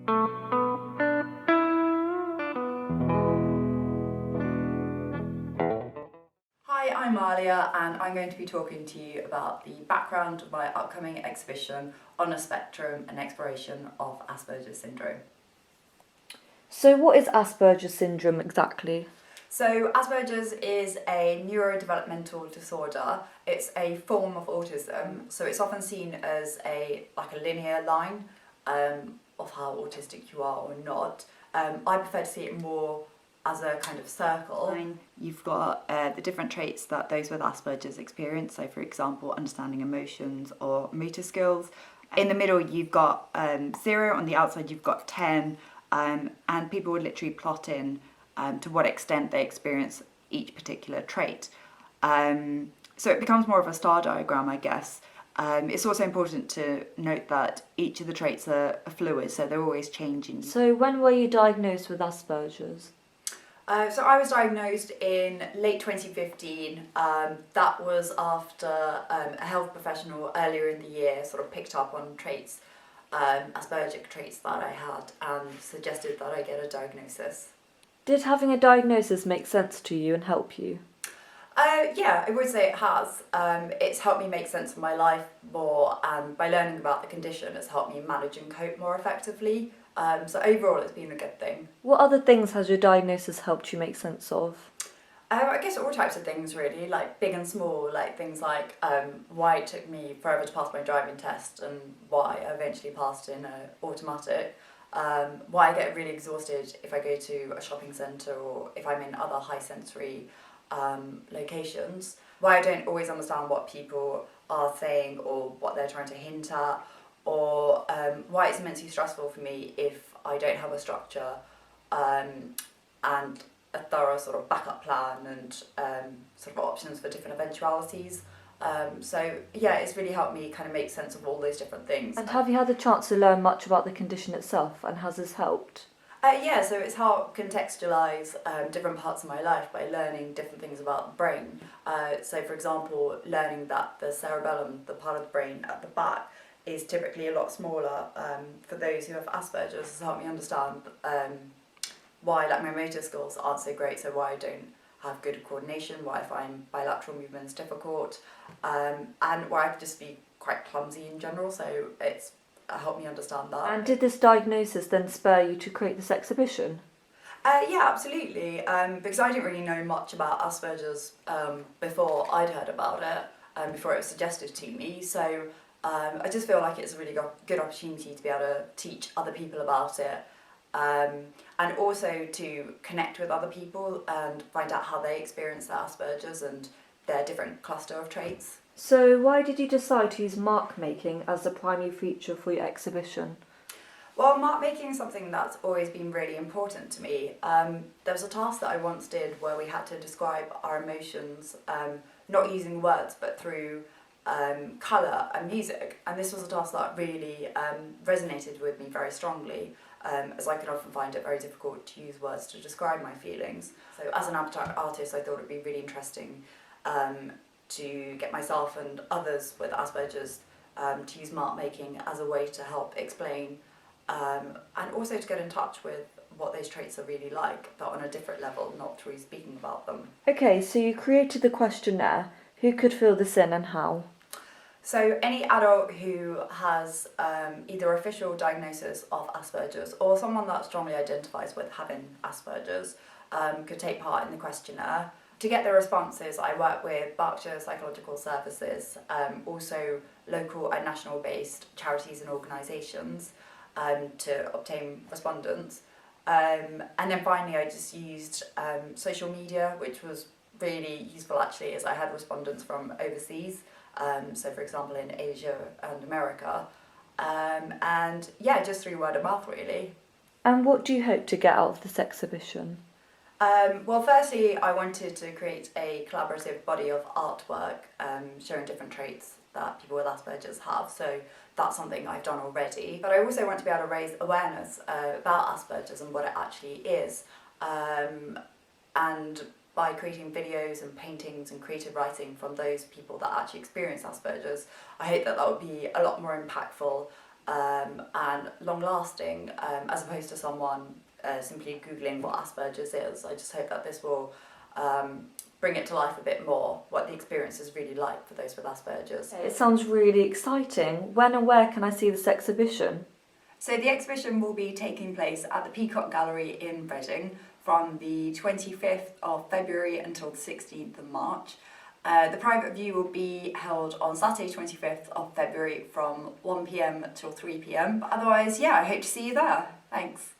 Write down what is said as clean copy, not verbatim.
Hi, I'm Mahlia and I'm going to be talking to you about the background of my upcoming exhibition on a spectrum and exploration of Asperger's syndrome. So what is Asperger syndrome exactly? So Asperger's is a neurodevelopmental disorder. It's a form of autism, so it's often seen as a linear line of how autistic you are or not. I prefer to see it more as a kind of circle. You've got the different traits that those with Asperger's experience, so for example understanding emotions or motor skills. In the middle you've got 0, on the outside you've got 10, and people would literally plot in to what extent they experience each particular trait. So it becomes more of a star diagram, I guess. It's also important to note that each of the traits are fluid, so they're always changing. So when were you diagnosed with Asperger's? So I was diagnosed in late 2015. That was after a health professional earlier in the year sort of picked up on traits, Asperger traits that I had, and suggested that I get a diagnosis. Did having a diagnosis make sense to you and help you? Yeah, I would say it has. It's helped me make sense of my life more, and by learning about the condition, it's helped me manage and cope more effectively. So overall, it's been a good thing. What other things has your diagnosis helped you make sense of? I guess all types of things really, like big and small, like things like why it took me forever to pass my driving test and why I eventually passed in automatic. Why I get really exhausted if I go to a shopping centre or if I'm in other high sensory locations. Why I don't always understand what people are saying or what they're trying to hint at, or why it's immensely stressful for me if I don't have a structure and a thorough sort of backup plan and sort of options for different eventualities. So yeah, it's really helped me kind of make sense of all those different things. And have you had the chance to learn much about the condition itself, and has this helped? Yeah, so it's helped contextualise different parts of my life by learning different things about the brain. So for example, learning that the cerebellum, the part of the brain at the back, is typically a lot smaller for those who have Asperger's, has helped me understand why my motor skills aren't so great, so why I don't have good coordination, why I find bilateral movements difficult, and why I could just be quite clumsy in general, so it's helped me understand that. And did this diagnosis then spur you to create this exhibition? Yeah, absolutely, because I didn't really know much about Asperger's before I'd heard about it, before it was suggested to me, so I just feel like it's a really good opportunity to be able to teach other people about it, and also to connect with other people and find out how they experience their Asperger's and their different cluster of traits. So why did you decide to use mark making as the primary feature for your exhibition? Well, mark making is something that's always been really important to me. There was a task that I once did where we had to describe our emotions, not using words but through colour and music, and this was a task that really resonated with me very strongly, as I could often find it very difficult to use words to describe my feelings. So as an abstract artist, I thought it would be really interesting to get myself and others with Asperger's to use mark making as a way to help explain and also to get in touch with what those traits are really like, but on a different level, not through speaking about them. Okay, so you created the questionnaire. Who could fill this in and how? So any adult who has either official diagnosis of Asperger's or someone that strongly identifies with having Asperger's could take part in the questionnaire. To get the responses, I work with Berkshire Psychological Services, also local and national based charities and organisations to obtain respondents. And then finally I just used social media, which was really useful actually, as I had respondents from overseas. So for example in Asia and America, and yeah, just through word of mouth really. And what do you hope to get out of this exhibition? Well, firstly, I wanted to create a collaborative body of artwork showing different traits that people with Asperger's have, so that's something I've done already. But I also want to be able to raise awareness about Asperger's and what it actually is, and by creating videos and paintings and creative writing from those people that actually experience Asperger's, I hope that that would be a lot more impactful and long-lasting, as opposed to someone simply Googling what Asperger's is. I just hope that this will bring it to life a bit more, what the experience is really like for those with Asperger's. It sounds really exciting. When and where can I see this exhibition? So the exhibition will be taking place at the Peacock Gallery in Reading from the 25th of February until the 16th of March. The private view will be held on Saturday 25th of February from 1 p.m. till 3 p.m. But otherwise, yeah, I hope to see you there. Thanks.